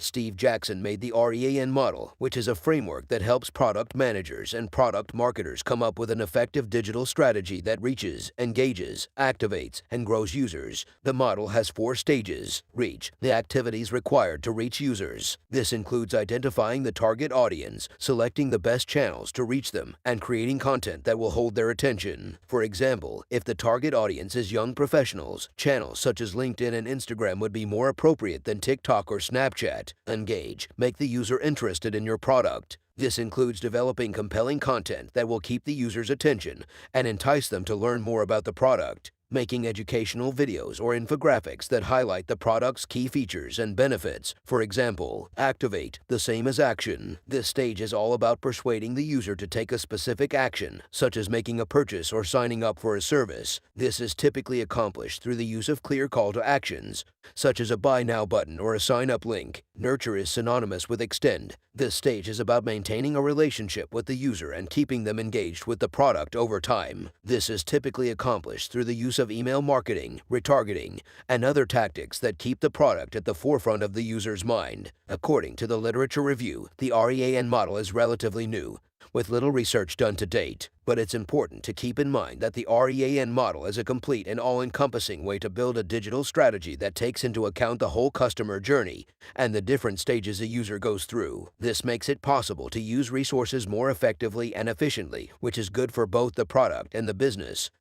Steve Jackson made the REAN model, which is a framework that helps product managers and product marketers come up with an effective digital strategy that reaches, engages, activates, and grows users. The model has 4 stages. Reach, the activities required to reach users. This includes identifying the target audience, selecting the best channels to reach them, and creating content that will hold their attention. For example, if the target audience is young professionals, channels such as LinkedIn and Instagram would be more appropriate than TikTok or Snapchat. Engage, make the user interested in your product. This includes developing compelling content that will keep the user's attention and entice them to learn more about the product. Making educational videos or infographics that highlight the product's key features and benefits. For example, activate, the same as action. This stage is all about persuading the user to take a specific action, such as making a purchase or signing up for a service. This is typically accomplished through the use of clear call to actions, such as a buy now button or a sign up link. Nurture is synonymous with extend. This stage is about maintaining a relationship with the user and keeping them engaged with the product over time. This is typically accomplished through the use of email marketing, retargeting, and other tactics that keep the product at the forefront of the user's mind. According to the literature review, the REAN model is relatively new, with little research done to date, but it's important to keep in mind that the REAN model is a complete and all-encompassing way to build a digital strategy that takes into account the whole customer journey and the different stages a user goes through. This makes it possible to use resources more effectively and efficiently, which is good for both the product and the business.